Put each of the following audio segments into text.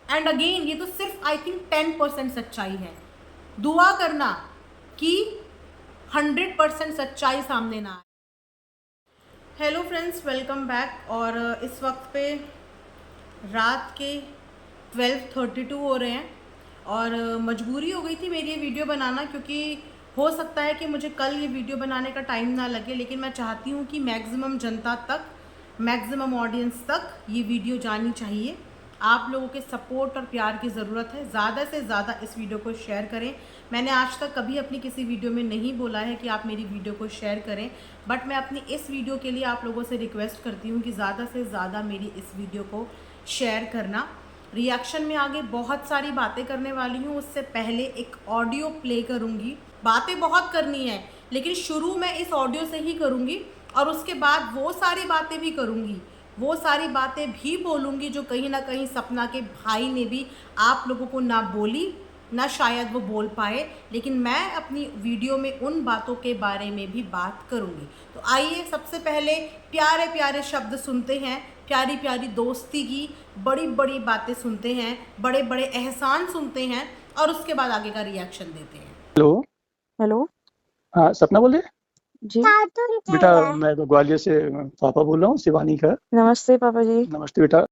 And again ये तो सिर्फ आई थिंक 10% सच्चाई है। दुआ करना कि 100% सच्चाई सामने ना आए। Hello friends, welcome back. और इस वक्त पे रात के 12:32 हो रहे हैं और मजबूरी हो गई थी मेरी ये वीडियो बनाना, क्योंकि हो सकता है कि मुझे कल ये वीडियो बनाने का टाइम ना लगे, लेकिन मैं चाहती हूँ कि मैक्सिमम जनता तक, मैक्सिमम ऑडियंस तक ये वीडियो जानी चाहिए। आप लोगों के सपोर्ट और प्यार की ज़रूरत है। ज़्यादा से ज़्यादा इस वीडियो को शेयर करें। मैंने आज तक कभी अपनी किसी वीडियो में नहीं बोला है कि आप मेरी वीडियो को शेयर करें, बट मैं अपनी इस वीडियो के लिए आप लोगों से रिक्वेस्ट करती हूँ कि ज़्यादा से ज़्यादा मेरी इस वीडियो को शेयर करना। रिएक्शन में आगे बहुत सारी बातें करने वाली हूँ, उससे पहले एक ऑडियो प्ले करूँगी। बातें बहुत करनी है, लेकिन शुरू मैं इस ऑडियो से ही करूँगी और उसके बाद वो सारी बातें भी करूँगी, वो सारी बातें भी बोलूँगी जो कहीं ना कहीं सपना के भाई ने भी आप लोगों को ना बोली, ना शायद वो बोल पाए, लेकिन मैं अपनी वीडियो में उन बातों के बारे में भी बात करूँगी। तो आइए सबसे पहले प्यारे प्यारे शब्द सुनते हैं, प्यारी प्यारी दोस्ती की बड़ी बड़ी बातें सुनते हैं, बड़े बड़े एहसान सुनते हैं और उसके बाद आगे का रिएक्शन देते हैं। हेलो। हेलो। हाँ, सपना बोल रहे हैं? जी बेटा मैं ग्वालियर से पापा बोल रहा हूँ, शिवानी का। नमस्ते पापा जी। नमस्ते बेटा।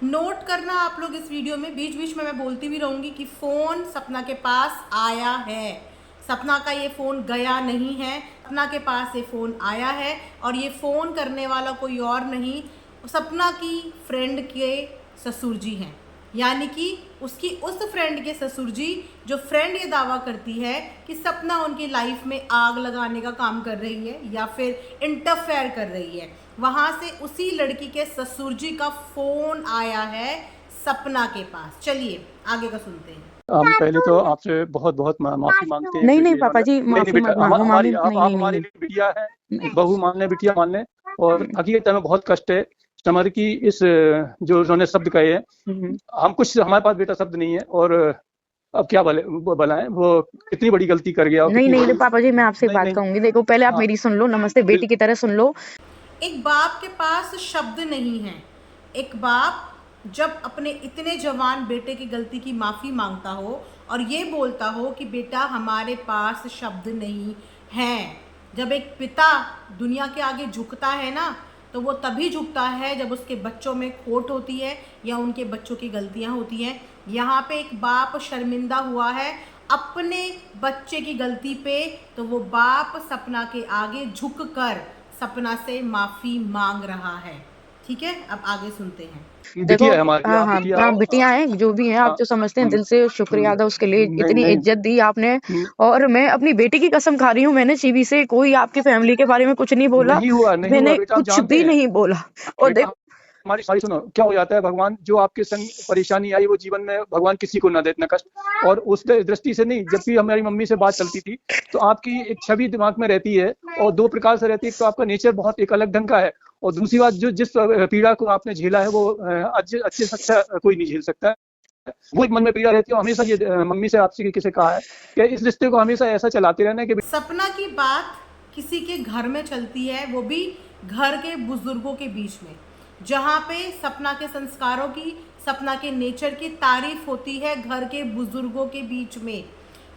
नोट करना आप लोग इस वीडियो में, बीच बीच में मैं बोलती भी रहूँगी कि फ़ोन सपना के पास आया है। सपना का ये फ़ोन गया नहीं है, सपना के पास ये फ़ोन आया है और ये फ़ोन करने वाला कोई और नहीं, सपना की फ्रेंड के ससुर जी हैं। यानी कि उसकी उस फ्रेंड के ससुर जी, जो फ्रेंड ये दावा करती है कि सपना उनकी लाइफ में आग लगाने का काम कर रही है या फिर इंटरफेयर कर रही है, वहाँ से उसी लड़की के ससुर जी का फ़ोन आया है सपना के पास। चलिए आगे का सुनते हैं। हम पहले तो आपसे बहुत बहुत माफी मांगते हैं। नहीं नहीं ये पापा जी, नहीं माफी बेटा, मत मांगो। हमारी नहीं आप नहीं नहीं हमारे नहीं लिए बिटिया है, नहीं। बहू मान लें, बिटिया मान लें। और हकीकत में बहुत कष्ट है समर की इस जो उन्होंने शब्द कहे हैं। हम कुछ, हमारे पास बेटा शब्द नहीं है और अब क्या बनाएं, वो कितनी बड़ी गलती कर गया और नहीं कितनी नहीं बड़ी। पापा जी, मैं आपसे नहीं बात नहीं। कहूंगी। देखो पहले आप हाँ, मेरी सुन लो, नमस्ते बेटी की तरह सुन लो। एक बाप के पास शब्द नहीं है। एक बाप जब अपने इतने जवान बेटे की गलती की माफ़ी मांगता हो और ये बोलता हो कि बेटा हमारे पास शब्द नहीं है, जब एक पिता दुनिया के आगे झुकता है ना, तो वो तभी झुकता है जब उसके बच्चों में खोट होती है या उनके बच्चों की गलतियां होती हैं। यहाँ पे एक बाप शर्मिंदा हुआ है अपने बच्चे की गलती पे, तो वो बाप सपना के आगे झुककर सपना से माफ़ी मांग रहा है। ठीक है, अब आगे सुनते हैं। देखो बिटिया है हमारी, हाँ आप हाँ बिटिया हाँ, हो। बिटिया है जो भी है, आप हाँ, जो समझते हैं हम्म, दिल से शुक्रिया अदा उसके लिए, नहीं इतनी नहीं। इज्जत दी आपने। हम्म, और मैं अपनी बेटी की कसम खा रही हूँ, मैंने चीवी से कोई आपकी फैमिली के बारे में कुछ नहीं बोला, नहीं हुआ, नहीं हुआ मैंने बेटा, आप कुछ जानते भी हैं। नहीं बोला। और बेटा देखो हमारी सारी सुनो, क्या हो जाता है, भगवान जो आपके संग परेशानी आई वो जीवन में भगवान किसी को ना दे इतना कष्ट। और उस दृष्टि से नहीं, जब भी हमारी मम्मी से बात चलती थी तो आपकी एक छवि दिमाग में रहती है और दो प्रकार से रहती है। तो आपका नेचर बहुत एक अलग ढंग का है, और दूसरी बात जो जिस पीड़ा को आपने झेला है वो अच्छे से अच्छा कोई नहीं झेल सकता है। वो एक मन में पीड़ा रहती है। हमेशा ये मम्मी से आपसे किसी कहा है कि इस रिश्ते को हमेशा ऐसा चलाते रहना कि सपना की बात किसी के घर में चलती है, वो भी घर के बुजुर्गों के बीच में, जहाँ पे सपना के संस्कारों की, सपना के नेचर की तारीफ होती है घर के बुजुर्गों के बीच में।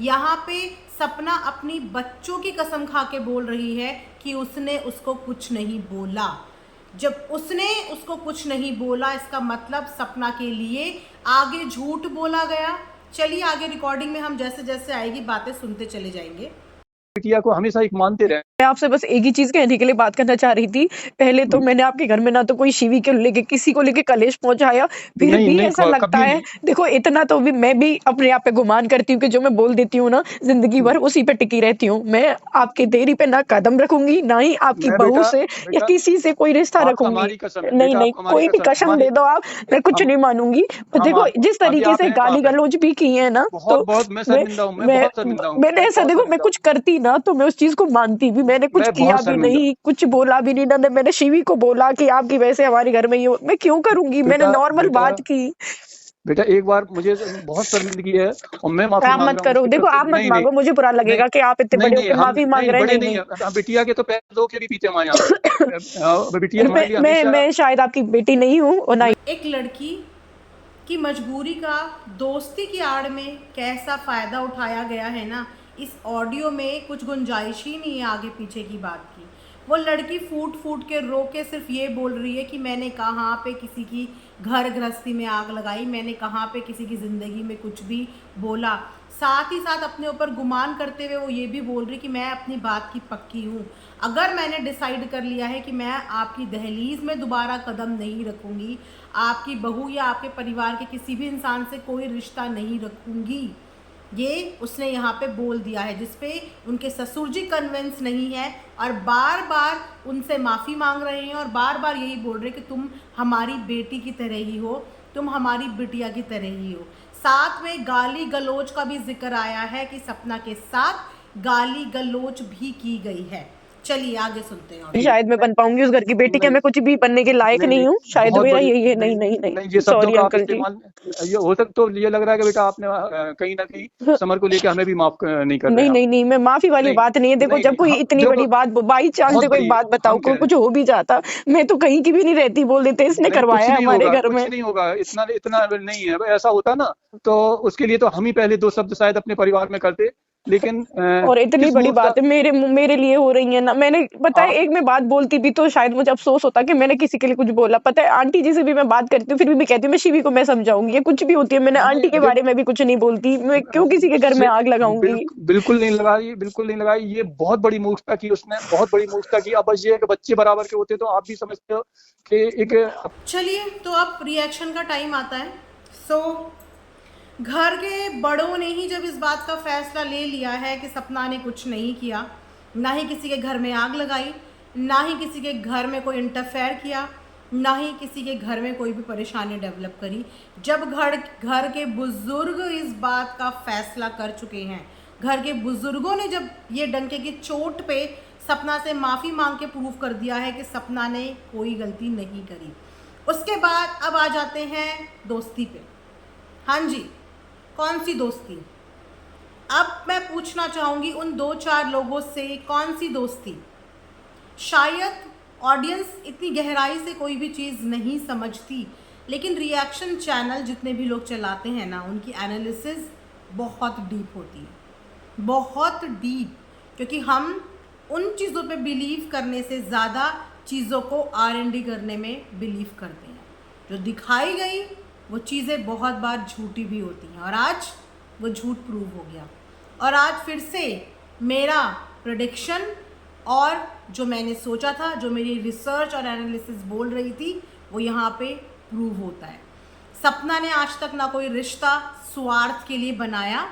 यहाँ पे सपना अपनी बच्चों की कसम खा के बोल रही है कि उसने उसको कुछ नहीं बोला। जब उसने उसको कुछ नहीं बोला, इसका मतलब सपना के लिए आगे झूठ बोला गया। चलिए आगे रिकॉर्डिंग में हम जैसे जैसे आएगी बातें सुनते चले जाएंगे। बिटिया को हमेशा एक मानते रहे। मैं आपसे बस एक ही चीज कहने के लिए बात करना चाह रही थी। पहले तो मैंने आपके घर में ना तो कोई शिवी के लेके किसी को लेके कलेश पहुंचाया, फिर नहीं भी नहीं, ऐसा लगता कभी है। नहीं। देखो इतना तो भी मैं भी अपने आप पे गुमान करती हूँ कि जो मैं बोल देती हूँ ना, जिंदगी भर उसी पे टिकी रहती हूँ। मैं आपके देरी पे ना कदम रखूंगी, ना ही आपकी मैं बहू से या बेटा किसी से कोई रिश्ता आपका रखूंगी। हमारी कसम है नहीं बेटा, नहीं, आपको हमारी कोई भी कसम कसम हमारी। दे दो आप, मैं कुछ हम नहीं मानूंगी। हम देखो आप जिस अभी तरीके आप से हैं तो गाली आप हैं। गलौज भी की है ना, बहुत तो बहुत मैं मैं शर्मिंदा हूँ, मैं मैं बहुत शर्मिंदा हूँ, मैंने मैं ऐसा, बहुत देखो मैं शर्मिंदा हूँ। कुछ करती ना तो मैं उस चीज को मानती भी, मैंने कुछ मैं किया बहुत भी शर्मिंदा हूँ नहीं, कुछ बोला भी नहीं ना। मैंने शिवी को बोला कि आपकी वजह से हमारे घर में ये मैं क्यों करूंगी, मैंने बेटा। नॉर्मल बेटा बात की। बेटा एक बार मुझे बहुत शर्मिंदगी है और मैं माफी आप मांग मत रहा हूँ करो, उसकी देखो तरफ से। आप मत नहीं नहीं मांगो, मुझे बुरा नहीं लगेगा कि आप इतने नहीं बड़े नहीं, होकर हम माफी मांग नहीं रहे हैं। बड़े नहीं नहीं नहीं। हैं। हम बिटिया के तो पैर दो के भी पीते हमारे यहाँ पे। बिटिया हमारे लिए मैं हमेशा। मैं शायद आपकी बेटी नहीं हूँ और ना एक लड़की कि मजबूरी का दोस्ती की आड़ में कैसा फ़ायदा उठाया गया है ना, इस ऑडियो में कुछ गुंजाइश ही नहीं है आगे पीछे की बात की। वो लड़की फूट फूट के रो के सिर्फ ये बोल रही है कि मैंने कहाँ पे किसी की घर गृहस्थी में आग लगाई, मैंने कहाँ पे किसी की ज़िंदगी में कुछ भी बोला। साथ ही साथ अपने ऊपर गुमान करते हुए वो ये भी बोल रही कि मैं अपनी बात की पक्की हूँ। अगर मैंने डिसाइड कर लिया है कि मैं आपकी दहलीज में दोबारा कदम नहीं रखूँगी, आपकी बहू या आपके परिवार के किसी भी इंसान से कोई रिश्ता नहीं रखूँगी, ये उसने यहाँ पे बोल दिया है, जिसपे उनके ससुर जी कन्विंस नहीं है और बार बार उनसे माफ़ी मांग रहे हैं और बार बार यही बोल रहे हैं कि तुम हमारी बेटी की तरह ही हो, तुम हमारी बिटिया की तरह ही हो। साथ में गाली गलौज का भी जिक्र आया है कि सपना के साथ गाली गलौज भी की गई है। चलिए आगे सुनते हैं। और शायद मैं बन पाऊंगी उस घर की बेटी, क्या नहीं मैं कुछ भी बनने के लायक नहीं नहीं नहीं, हूँ? शायद बहुत मेरा बड़ी यही है। नहीं नहीं नहीं नहीं, नहीं, ये शब्दों सॉरी का आप अंकल जी। इस्तेमाल, ये हो सकता तो ये लग रहा है कि बेटा आपने कहीं ना कहीं समर को लेकर हमें भी माफ नहीं कर रहे नहीं हैं आप। नहीं नहीं, मैं माफी वाली नहीं बात नहीं है। देखो नहीं जब नहीं, कोई हम इतनी देखो बड़ी बात, बाई चांस बहुत देखो एक बड़ी बात बताओ, हम कह रहे कुछ हो भी जाता, मैं तो कहीं की भी नहीं रहती, बोल देते इसने नहीं, करवाया है हमारे घर कुछ में। नहीं होगा, इतना इतना नहीं है। ऐसा होता ना तो उसके लिए तो हम ही पहले दो शब्द शायद अपने परिवार में करते, लेकिन और इतनी किस बड़ी मूर्खता बात है मेरे लिए हो रही है ना। मैंने पता है आप एक मैं बात बोलती भी तो शायद मुझे अफसोस होता कि मैंने किसी के लिए कुछ बोला। पता है आंटी जी से भी मैं बात करती हूँ, फिर भी मैं कहती हूँ मैं शिवी को मैं समझाऊंगी, ये कुछ भी होती है, मैंने नहीं आंटी के बारे में भी कुछ नहीं बोलती। मैं क्यों किसी के घर में आग लगाऊंगी? बिल्कुल नहीं लगाई, बिल्कुल नहीं लगाई। ये बहुत बड़ी मूर्खता की उसने, बहुत बड़ी मूर्खता की। अब बस ये है कि बच्चे बराबर के होते तो आप भी समझते हो कि एक चलिए तो अब रिएक्शन का टाइम आता है। घर के बड़ों ने ही जब इस बात का फैसला ले लिया है कि सपना ने कुछ नहीं किया, ना ही किसी के घर में आग लगाई, ना ही किसी के घर में कोई इंटरफेयर किया, ना ही किसी के घर में कोई भी परेशानी डेवलप करी, जब घर के बुजुर्ग इस बात का फैसला कर चुके हैं, घर के बुजुर्गों ने जब ये डंके की चोट पे सपना से माफ़ी मांग के प्रूव कर दिया है कि सपना ने कोई गलती नहीं करी, उसके बाद अब आ जाते हैं दोस्ती पे। हाँ जी, कौन सी दोस्ती? अब मैं पूछना चाहूँगी उन 2-4 लोगों से, कौन सी दोस्ती? शायद ऑडियंस इतनी गहराई से कोई भी चीज़ नहीं समझती, लेकिन रिएक्शन चैनल जितने भी लोग चलाते हैं ना, उनकी एनालिसिस बहुत डीप होती है, बहुत डीप, क्योंकि हम उन चीज़ों पे बिलीव करने से ज़्यादा चीज़ों को R&D करने में बिलीव करते हैं। जो दिखाई गई वो चीज़ें बहुत बार झूठी भी होती हैं, और आज वो झूठ प्रूव हो गया। और आज फिर से मेरा प्रेडिक्शन और जो मैंने सोचा था, जो मेरी रिसर्च और एनालिसिस बोल रही थी, वो यहाँ पे प्रूव होता है। सपना ने आज तक ना कोई रिश्ता स्वार्थ के लिए बनाया,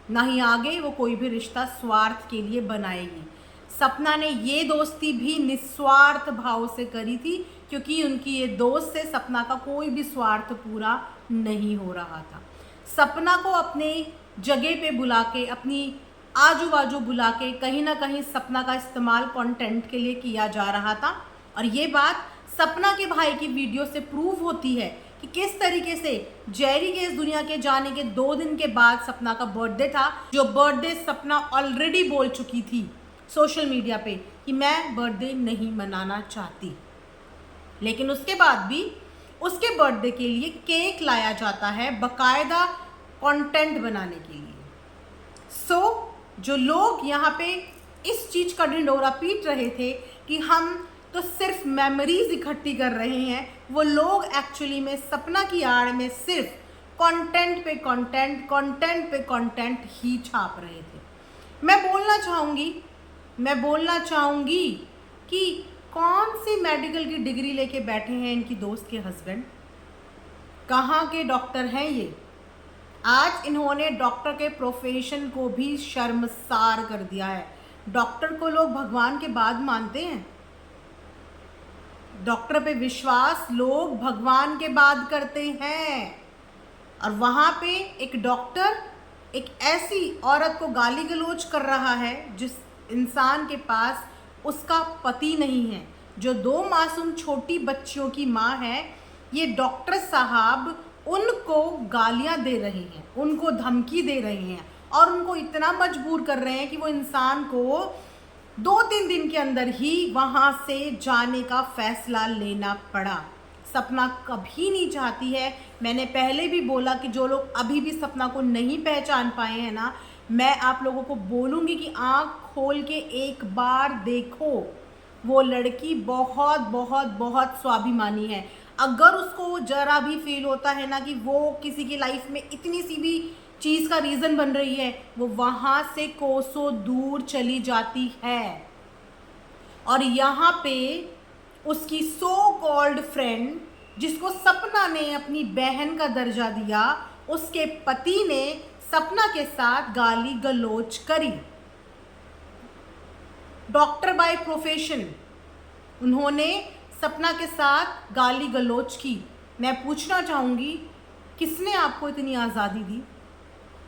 ना ही आगे वो कोई भी रिश्ता स्वार्थ के लिए बनाएगी। सपना ने ये दोस्ती भी निस्वार्थ भाव से करी थी, क्योंकि उनकी ये दोस्त से सपना का कोई भी स्वार्थ पूरा नहीं हो रहा था। सपना को अपने जगह पे बुला के, अपनी आजू बाजू बुला के, कहीं ना कहीं सपना का इस्तेमाल कंटेंट के लिए किया जा रहा था। और ये बात सपना के भाई की वीडियो से प्रूव होती है कि किस तरीके से जेरी के इस दुनिया के जाने के 2 दिन के बाद सपना का बर्थडे था, जो बर्थडे सपना ऑलरेडी बोल चुकी थी सोशल मीडिया पे कि मैं बर्थडे नहीं मनाना चाहती, लेकिन उसके बाद भी उसके बर्थडे के लिए केक लाया जाता है बकायदा कंटेंट बनाने के लिए। जो लोग यहाँ पे इस चीज़ का ढिंढोरा पीट रहे थे कि हम तो सिर्फ मेमोरीज इकट्ठी कर रहे हैं, वो लोग एक्चुअली में सपना की आड़ में सिर्फ कंटेंट पे कंटेंट, कंटेंट पे कंटेंट ही छाप रहे थे। मैं बोलना चाहूँगी कि कौन सी मेडिकल की डिग्री लेके बैठे हैं इनकी दोस्त के हस्बैंड, कहाँ के डॉक्टर हैं ये? आज इन्होंने डॉक्टर के प्रोफेशन को भी शर्मसार कर दिया है। डॉक्टर को लोग भगवान के बाद मानते हैं, डॉक्टर पे विश्वास लोग भगवान के बाद करते हैं, और वहाँ पे एक डॉक्टर एक ऐसी औरत को गाली गलौज कर रहा है जिस इंसान के पास उसका पति नहीं है, जो 2 मासूम छोटी बच्चियों की माँ है। ये डॉक्टर साहब उनको गालियाँ दे रहे हैं, उनको धमकी दे रहे हैं, और उनको इतना मजबूर कर रहे हैं कि वो इंसान को 2-3 दिन के अंदर ही वहाँ से जाने का फैसला लेना पड़ा। सपना कभी नहीं चाहती है। मैंने पहले भी बोला कि जो लोग अभी भी सपना को नहीं पहचान पाए हैं ना, मैं आप लोगों को बोलूँगी कि आँख खोल के एक बार देखो। वो लड़की बहुत बहुत बहुत स्वाभिमानी है। अगर उसको ज़रा भी फील होता है ना कि वो किसी की लाइफ में इतनी सी भी चीज़ का रीज़न बन रही है, वो वहाँ से कोसों दूर चली जाती है। और यहाँ पे उसकी सो कॉल्ड फ्रेंड, जिसको सपना ने अपनी बहन का दर्जा दिया, उसके पति ने सपना के साथ गाली गलौज करी। डॉक्टर बाय प्रोफेशन उन्होंने सपना के साथ गाली गलौज की। मैं पूछना चाहूँगी, किसने आपको इतनी आज़ादी दी?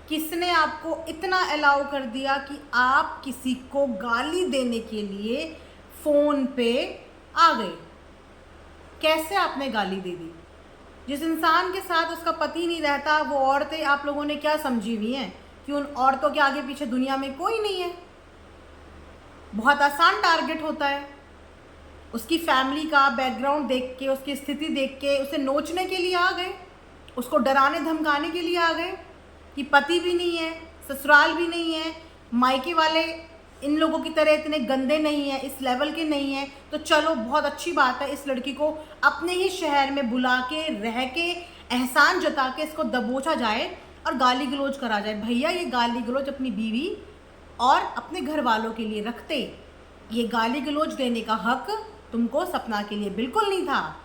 किसने आपको इतना अलाउ कर दिया कि आप किसी को गाली देने के लिए फ़ोन पे आ गए? कैसे आपने गाली दे दी? जिस इंसान के साथ उसका पति नहीं रहता, वो औरतें आप लोगों ने क्या समझी हुई हैं कि उन औरतों के आगे पीछे दुनिया में कोई नहीं है? बहुत आसान टारगेट होता है। उसकी फैमिली का बैकग्राउंड देख के, उसकी स्थिति देख के उसे नोचने के लिए आ गए, उसको डराने धमकाने के लिए आ गए कि पति भी नहीं है, ससुराल भी नहीं है, मायके वाले इन लोगों की तरह इतने गंदे नहीं हैं, इस लेवल के नहीं हैं। तो चलो बहुत अच्छी बात है, इस लड़की को अपने ही शहर में बुला के रह के एहसान जता के इसको दबोचा जाए और गाली गलौज करा जाए। भैया, ये गाली गलौज अपनी बीवी और अपने घर वालों के लिए रखते। ये गाली गलौज देने का हक तुमको सपना के लिए बिल्कुल नहीं था।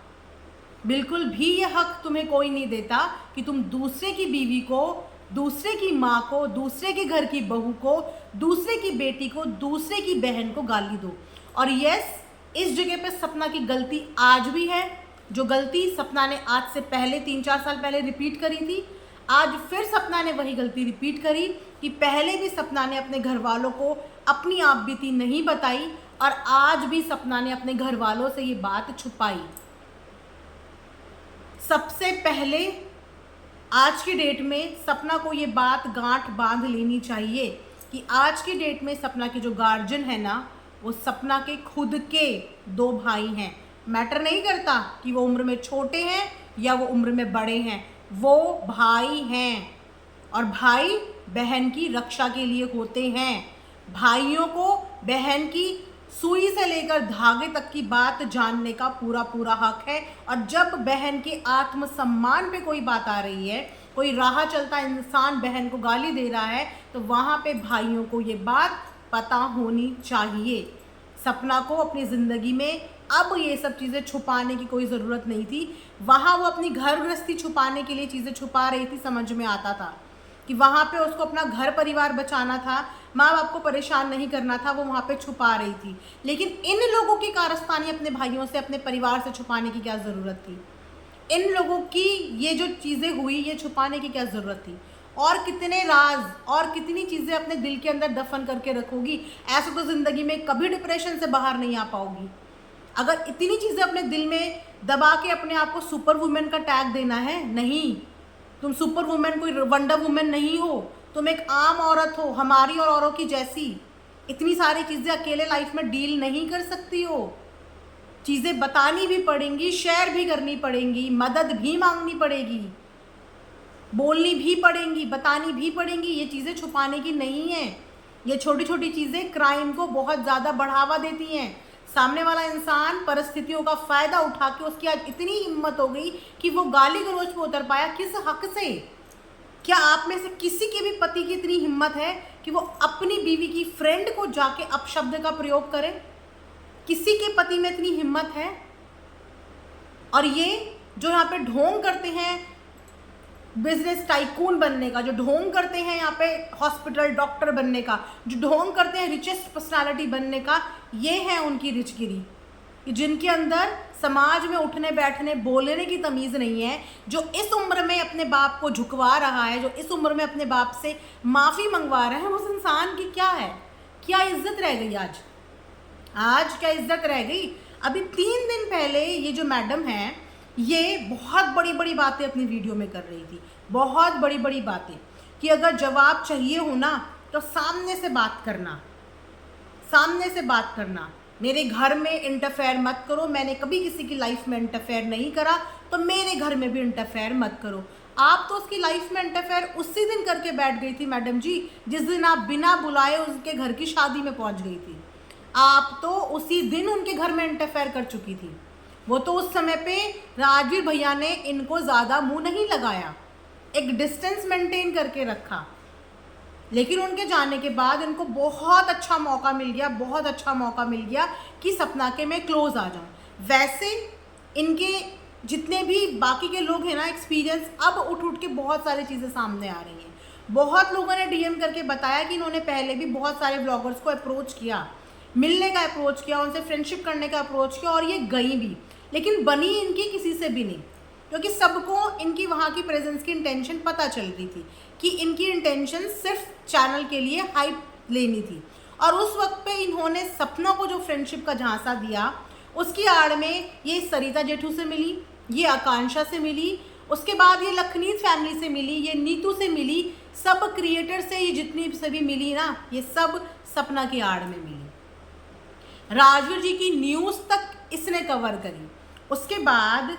बिल्कुल भी ये हक तुम्हें कोई नहीं देता कि तुम दूसरे की बीवी को, दूसरे की माँ को, दूसरे के घर की बहू को, दूसरे की बेटी को, दूसरे की बहन को गाली दो। और यस, इस जगह पे सपना की गलती आज भी है। जो गलती सपना ने आज से पहले 3-4 साल पहले रिपीट करी थी, आज फिर सपना ने वही गलती रिपीट करी कि पहले भी सपना ने अपने घर वालों को अपनी आप बीती नहीं बताई और आज भी सपना ने अपने घर वालों से ये बात छुपाई। सबसे पहले आज की डेट में सपना को ये बात गांठ बांध लेनी चाहिए कि आज की डेट में सपना के जो गार्जियन है ना, वो सपना के खुद के 2 भाई हैं। मैटर नहीं करता कि वो उम्र में छोटे हैं या वो उम्र में बड़े हैं, वो भाई हैं और भाई बहन की रक्षा के लिए होते हैं। भाइयों को बहन की सुई से लेकर धागे तक की बात जानने का पूरा पूरा हक है। और जब बहन के आत्मसम्मान पे कोई बात आ रही है, कोई राह चलता इंसान बहन को गाली दे रहा है, तो वहाँ पे भाइयों को ये बात पता होनी चाहिए। सपना को अपनी ज़िंदगी में अब ये सब चीज़ें छुपाने की कोई ज़रूरत नहीं थी। वहाँ वो अपनी घर गृहस्थी छुपाने के लिए चीज़ें छुपा रही थी, समझ में आता था कि वहाँ पे उसको अपना घर परिवार बचाना था, माँ बाप को परेशान नहीं करना था, वो वहाँ पे छुपा रही थी। लेकिन इन लोगों की कारस्तानी अपने भाइयों से, अपने परिवार से छुपाने की क्या ज़रूरत थी? इन लोगों की ये जो चीज़ें हुई, ये छुपाने की क्या ज़रूरत थी? और कितने राज और कितनी चीज़ें अपने दिल के अंदर दफन करके रखोगी? ऐसे तो ज़िंदगी में कभी डिप्रेशन से बाहर नहीं आ पाओगी। अगर इतनी चीज़ें अपने दिल में दबा के अपने आप को सुपर वुमेन का टैग देना है, नहीं। तुम सुपर वुमेन, कोई वंडर वुमेन नहीं हो। तुम एक आम औरत हो, हमारी और औरों की जैसी। इतनी सारी चीज़ें अकेले लाइफ में डील नहीं कर सकती हो। चीज़ें बतानी भी पड़ेंगी, शेयर भी करनी पड़ेंगी, मदद भी मांगनी पड़ेगी, बोलनी भी पड़ेंगी, बतानी भी पड़ेंगी। ये चीज़ें छुपाने की नहीं है। ये छोटी छोटी चीज़ें क्राइम को बहुत ज़्यादा बढ़ावा देती हैं। सामने वाला इंसान परिस्थितियों का फ़ायदा उठा के, उसकी आज इतनी हिम्मत हो गई कि वो गाली गलौज पे उतर पाया। किस हक से? क्या आप में से किसी के भी पति की इतनी हिम्मत है कि वो अपनी बीवी की फ्रेंड को जाके अपशब्द का प्रयोग करे? किसी के पति में इतनी हिम्मत है? और ये जो यहाँ पे ढोंग करते हैं बिजनेस टाइकून बनने का, जो ढोंग करते हैं यहाँ पे हॉस्पिटल डॉक्टर बनने का, जो ढोंग करते हैं रिचेस्ट पर्सनालिटी बनने का, ये है उनकी रिचगिरी, जिनके अंदर समाज में उठने बैठने बोलने की तमीज़ नहीं है। जो इस उम्र में अपने बाप को झुकवा रहा है, जो इस उम्र में अपने बाप से माफ़ी मंगवा रहा है, उस इंसान की क्या है? क्या इज्जत रह गई आज? आज क्या इज्जत रह गई? अभी 3 दिन पहले ये जो मैडम है, ये बहुत बड़ी बड़ी बातें अपनी वीडियो में कर रही थी, बहुत बड़ी बड़ी बातें कि अगर जवाब चाहिए हो ना तो सामने से बात करना, सामने से बात करना। मेरे घर में इंटरफेयर मत करो, मैंने कभी किसी की लाइफ में इंटरफेयर नहीं करा, तो मेरे घर में भी इंटरफेयर मत करो। आप तो उसकी लाइफ में इंटरफेयर उसी दिन करके बैठ गई थी मैडम जी, जिस दिन आप बिना बुलाए उसके घर की शादी में पहुंच गई थी। आप तो उसी दिन उनके घर में इंटरफेयर कर चुकी थी। वो तो उस समय पे राजवीर भैया ने इनको ज़्यादा मुंह नहीं लगाया, एक डिस्टेंस मेंटेन करके रखा, लेकिन उनके जाने के बाद इनको बहुत अच्छा मौका मिल गया, बहुत अच्छा मौका मिल गया कि सपना के मैं क्लोज आ जाऊं। वैसे इनके जितने भी बाकी के लोग हैं ना, एक्सपीरियंस अब उठ उठ के बहुत सारी चीज़ें सामने आ रही हैं। बहुत लोगों ने डीएम करके बताया कि इन्होंने पहले भी बहुत सारे ब्लॉगर्स को अप्रोच किया, मिलने का अप्रोच किया, उनसे फ्रेंडशिप करने का अप्रोच किया, और ये गई भी, लेकिन बनी इनकी किसी से भी नहीं, क्योंकि सबको इनकी वहाँ की प्रेजेंस की इंटेंशन पता चल रही थी कि इनकी इंटेंशन सिर्फ चैनल के लिए हाइप लेनी थी। और उस वक्त पे इन्होंने सपना को जो फ्रेंडशिप का झांसा दिया, उसकी आड़ में ये सरिता जेठू से मिली, ये आकांक्षा से मिली, उसके बाद ये लखनीत फैमिली से मिली, ये नीतू से मिली, सब क्रिएटर से ये जितनी से भी मिली ना, ये सब सपना की आड़ में मिली। राजवीर जी की न्यूज़ तक इसने कवर करी। उसके बाद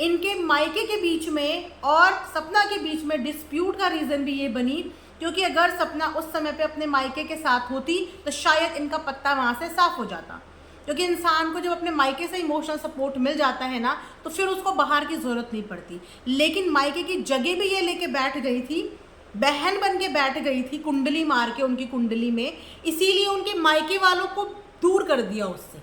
इनके मायके के बीच में और सपना के बीच में डिस्प्यूट का रीज़न भी ये बनी, क्योंकि अगर सपना उस समय पे अपने मायके के साथ होती तो शायद इनका पत्ता वहाँ से साफ हो जाता, क्योंकि इंसान को जब अपने मायके से इमोशनल सपोर्ट मिल जाता है ना, तो फिर उसको बाहर की ज़रूरत नहीं पड़ती। लेकिन मायके की जगह भी ये लेके बैठ गई थी, बहन बन के बैठ गई थी, कुंडली मार के उनकी कुंडली में, इसीलिए उनके मायके वालों को दूर कर दिया उससे।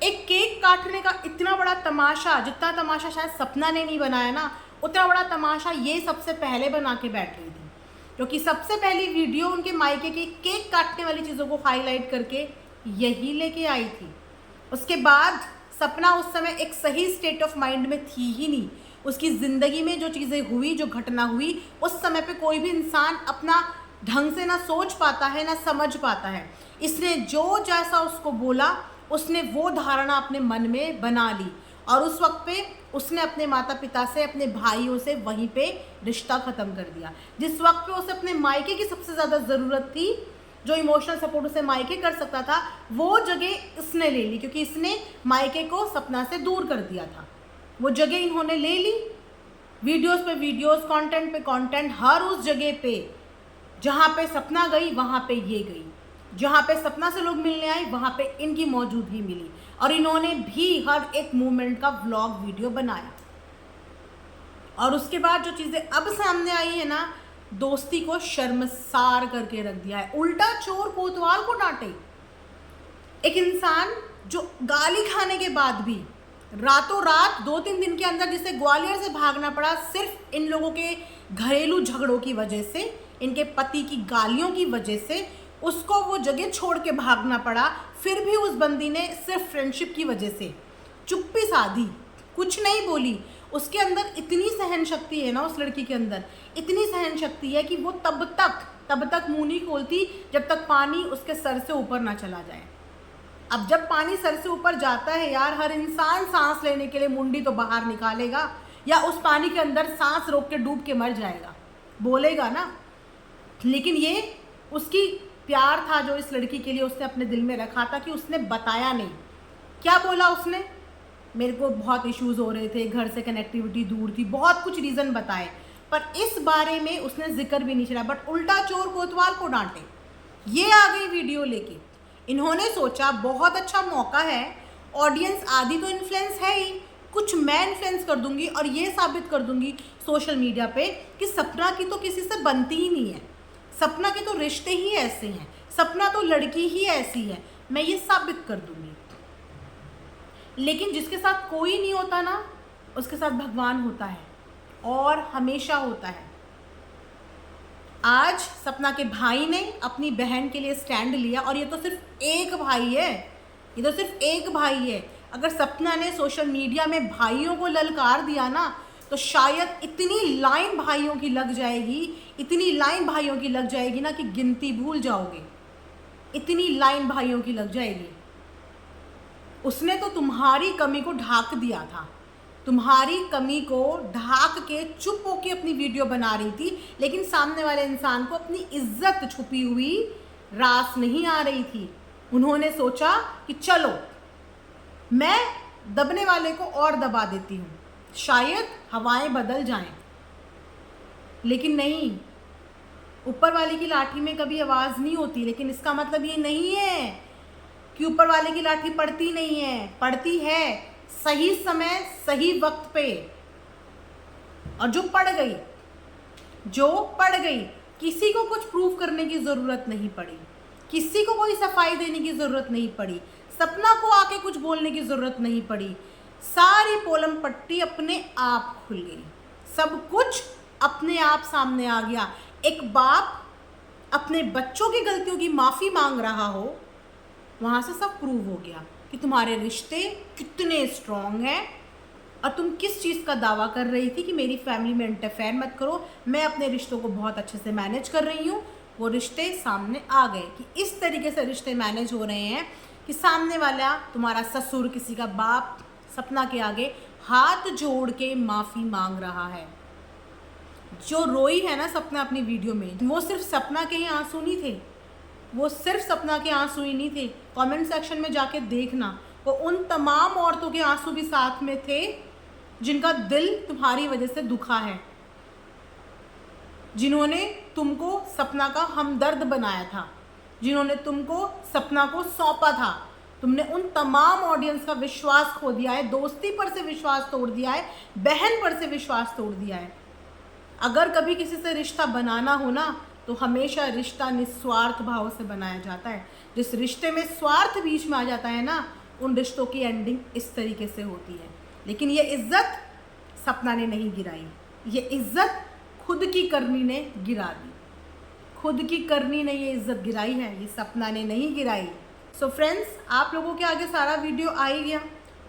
एक केक काटने का इतना बड़ा तमाशा, जितना तमाशा शायद सपना ने नहीं बनाया ना, उतना बड़ा तमाशा ये सबसे पहले बना के बैठ गई थी, क्योंकि सबसे पहली वीडियो उनके मायके की केक काटने वाली चीज़ों को हाईलाइट करके यही लेके आई थी। उसके बाद सपना उस समय एक सही स्टेट ऑफ माइंड में थी ही नहीं। उसकी ज़िंदगी में जो चीज़ें हुई, जो घटना हुई, उस समय पे कोई भी इंसान अपना ढंग से ना सोच पाता है ना समझ पाता है। इसने जो जैसा उसको बोला, उसने वो धारणा अपने मन में बना ली, और उस वक्त पे उसने अपने माता पिता से, अपने भाइयों से वहीं पे रिश्ता ख़त्म कर दिया। जिस वक्त पे उसे अपने मायके की सबसे ज़्यादा ज़रूरत थी, जो इमोशनल सपोर्ट उसे मायके कर सकता था, वो जगह इसने ले ली, क्योंकि इसने मायके को सपना से दूर कर दिया था। वो जगह इन्होंने ले ली, वीडियोस पे वीडियोस, कंटेंट पे कंटेंट, हर उस जगह पे जहाँ पे सपना गई वहाँ पे ये गई, जहाँ पे सपना से लोग मिलने आए वहाँ पे इनकी मौजूदगी मिली, और इन्होंने भी हर एक मूवमेंट का व्लॉग वीडियो बनाया। और उसके बाद जो चीज़ें अब सामने आई है ना, दोस्ती को शर्मसार करके रख दिया है। उल्टा चोर कोतवाल को डांटे। एक इंसान जो गाली खाने के बाद भी रातों रात 2-3 दिन के अंदर जिसे ग्वालियर से भागना पड़ा, सिर्फ इन लोगों के घरेलू झगड़ों की वजह से, इनके पति की गालियों की वजह से उसको वो जगह छोड़ के भागना पड़ा। फिर भी उस बंदी ने सिर्फ फ्रेंडशिप की वजह से चुप्पी साधी, कुछ नहीं बोली। उसके अंदर इतनी सहन शक्ति है ना, उस लड़की के अंदर इतनी सहन शक्ति है कि वो तब तक मुंह नहीं खोलती जब तक पानी उसके सर से ऊपर ना चला जाए। अब जब पानी सर से ऊपर जाता है यार, हर इंसान सांस लेने के लिए मुंडी तो बाहर निकालेगा, या उस पानी के अंदर सांस रोक के डूब के मर जाएगा, बोलेगा ना। लेकिन ये उसकी प्यार था जो इस लड़की के लिए उसने अपने दिल में रखा था, कि उसने बताया नहीं। क्या बोला उसने? मेरे को बहुत इश्यूज़ हो रहे थे, घर से कनेक्टिविटी दूर थी, बहुत कुछ रीज़न बताए, पर इस बारे में उसने जिक्र भी नहीं चला। बट उल्टा चोर कोतवाल को डांटे। ये आ गई वीडियो लेके। इन्होंने सोचा बहुत अच्छा मौका है, ऑडियंस आधी तो इन्फ्लुएंस है ही, कुछ मैं इन्फ्लुएंस कर दूंगी और ये साबित कर दूंगी सोशल मीडिया पे कि सपना की तो किसी से बनती ही नहीं है, सपना के तो रिश्ते ही ऐसे हैं, सपना तो लड़की ही ऐसी है, मैं ये साबित कर दूंगी। लेकिन जिसके साथ कोई नहीं होता ना, उसके साथ भगवान होता है, और हमेशा होता है। आज सपना के भाई ने अपनी बहन के लिए स्टैंड लिया, और ये तो सिर्फ एक भाई है, ये तो सिर्फ एक भाई है। अगर सपना ने सोशल मीडिया में भाइयों को ललकार दिया ना, तो शायद इतनी लाइन भाइयों की लग जाएगी, इतनी लाइन भाइयों की लग जाएगी ना कि गिनती भूल जाओगे, इतनी लाइन भाइयों की लग जाएगी। उसने तो तुम्हारी कमी को ढाक दिया था, तुम्हारी कमी को ढाक के चुप होके अपनी वीडियो बना रही थी, लेकिन सामने वाले इंसान को अपनी इज्जत छुपी हुई रास नहीं आ रही थी। उन्होंने सोचा कि चलो मैं दबने वाले को और दबा देती हूँ, शायद हवाएं बदल जाएं। लेकिन नहीं, ऊपर वाले की लाठी में कभी आवाज़ नहीं होती, लेकिन इसका मतलब ये नहीं है कि ऊपर वाले की लाठी पड़ती नहीं है, पड़ती है सही समय सही वक्त पे। और जो पड़ गई, किसी को कुछ प्रूव करने की ज़रूरत नहीं पड़ी, किसी को कोई सफाई देने की ज़रूरत नहीं पड़ी, सपना को आके कुछ बोलने की ज़रूरत नहीं पड़ी। सारी पोलम पट्टी अपने आप खुल गई, सब कुछ अपने आप सामने आ गया। एक बाप अपने बच्चों की गलतियों की माफ़ी मांग रहा हो, वहाँ से सब प्रूव हो गया कि तुम्हारे रिश्ते कितने स्ट्रॉन्ग हैं और तुम किस चीज़ का दावा कर रही थी कि मेरी फैमिली में इंटरफेयर मत करो, मैं अपने रिश्तों को बहुत अच्छे से मैनेज कर रही हूँ। वो रिश्ते सामने आ गए कि इस तरीके से रिश्ते मैनेज हो रहे हैं कि सामने वाला तुम्हारा ससुर, किसी का बाप सपना के आगे हाथ जोड़ के माफ़ी मांग रहा है। जो रोई है ना सपना अपनी वीडियो में, वो सिर्फ सपना के ही आंसू नहीं थे, वो सिर्फ सपना के आंसू ही नहीं थे। कमेंट सेक्शन में जाके देखना, वो उन तमाम औरतों के आंसू भी साथ में थे जिनका दिल तुम्हारी वजह से दुखा है, जिन्होंने तुमको सपना का हमदर्द बनाया था, जिन्होंने तुमको सपना को सौंपा था। तुमने उन तमाम ऑडियंस का विश्वास खो दिया है, दोस्ती पर से विश्वास तोड़ दिया है, बहन पर से विश्वास तोड़ दिया है। अगर कभी किसी से रिश्ता बनाना हो ना, तो हमेशा रिश्ता निस्वार्थ भाव से बनाया जाता है। जिस रिश्ते में स्वार्थ बीच में आ जाता है ना, उन रिश्तों की एंडिंग इस तरीके से होती है। लेकिन ये इज्जत सपना ने नहीं गिराई, ये इज्जत खुद की करनी ने गिरा दी। खुद की करनी ने ये इज्जत गिराई है, ये सपना ने नहीं गिराई। सो फ्रेंड्स, आप लोगों के आगे सारा वीडियो आ ही गया,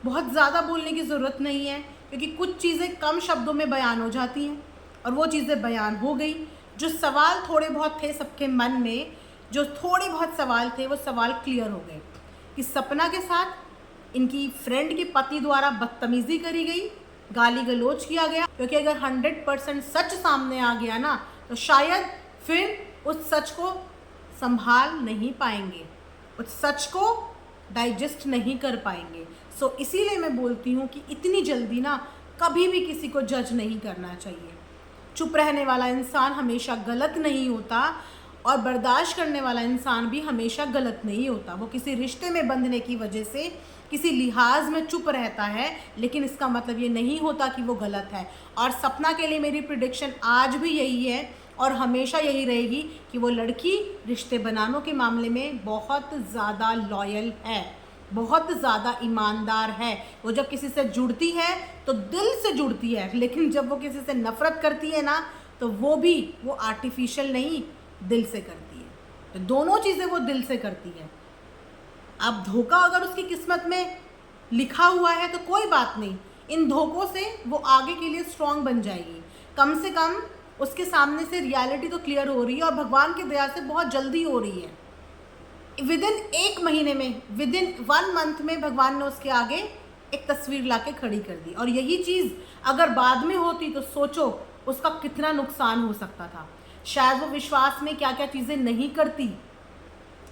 बहुत ज़्यादा बोलने की ज़रूरत नहीं है, क्योंकि कुछ चीज़ें कम शब्दों में बयान हो जाती हैं और वो चीज़ें बयान हो गई। जो सवाल थोड़े बहुत थे सबके मन में, जो थोड़े बहुत सवाल थे, वो सवाल क्लियर हो गए कि सपना के साथ इनकी फ्रेंड के पति द्वारा बदतमीज़ी करी गई, गाली गलौज किया गया। क्योंकि अगर 100% सच सामने आ गया ना, तो शायद फिर उस सच को संभाल नहीं पाएंगे, उस सच को डाइजेस्ट नहीं कर पाएंगे। सो इसीलिए मैं बोलती हूँ कि इतनी जल्दी ना कभी भी किसी को जज नहीं करना चाहिए। चुप रहने वाला इंसान हमेशा गलत नहीं होता और बर्दाश्त करने वाला इंसान भी हमेशा गलत नहीं होता। वो किसी रिश्ते में बंधने की वजह से किसी लिहाज में चुप रहता है, लेकिन इसका मतलब ये नहीं होता कि वो गलत है। और सपना के लिए मेरी प्रेडिक्शन आज भी यही है और हमेशा यही रहेगी कि वो लड़की रिश्ते बनानों के मामले में बहुत ज़्यादा लॉयल है, बहुत ज़्यादा ईमानदार है। वो जब किसी से जुड़ती है तो दिल से जुड़ती है, लेकिन जब वो किसी से नफ़रत करती है ना, तो वो आर्टिफिशियल नहीं, दिल से करती है। तो दोनों चीज़ें वो दिल से करती है। अब धोखा अगर उसकी किस्मत में लिखा हुआ है तो कोई बात नहीं, इन धोखों से वो आगे के लिए स्ट्रांग बन जाएगी। कम से कम उसके सामने से रियलिटी तो क्लियर हो रही है और भगवान की दया से बहुत जल्दी हो रही है। विदिन 1 महीने में, विदिन 1 मंथ में भगवान ने उसके आगे एक तस्वीर लाके खड़ी कर दी। और यही चीज़ अगर बाद में होती तो सोचो उसका कितना नुकसान हो सकता था। शायद वो विश्वास में क्या क्या चीज़ें नहीं करती,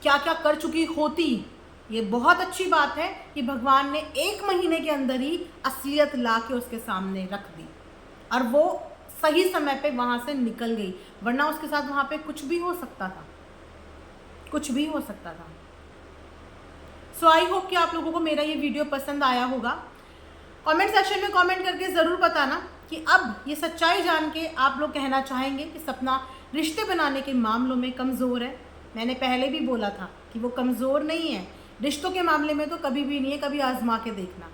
क्या क्या कर चुकी होती। ये बहुत अच्छी बात है कि भगवान ने 1 महीने के अंदर ही असलियत ला के उसके सामने रख दी और वो सही समय पे वहाँ से निकल गई, वरना उसके साथ वहाँ पे कुछ भी हो सकता था, कुछ भी हो सकता था। सो आई होप कि आप लोगों को मेरा ये वीडियो पसंद आया होगा। कमेंट सेक्शन में कमेंट करके ज़रूर बताना कि अब ये सच्चाई जान के आप लोग कहना चाहेंगे कि सपना रिश्ते बनाने के मामलों में कमज़ोर है। मैंने पहले भी बोला था कि वो कमज़ोर नहीं है, रिश्तों के मामले में तो कभी भी नहीं है। कभी आजमा के देखना,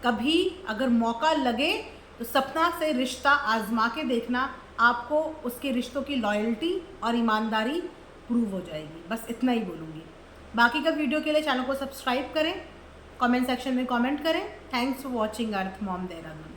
कभी अगर मौका लगे तो सपना से रिश्ता आजमा के देखना, आपको उसके रिश्तों की लॉयल्टी और ईमानदारी प्रूव हो जाएगी। बस इतना ही बोलूँगी। बाकी का वीडियो के लिए चैनल को सब्सक्राइब करें, कमेंट सेक्शन में कमेंट करें। Thanks for watching earth mom Dehradun.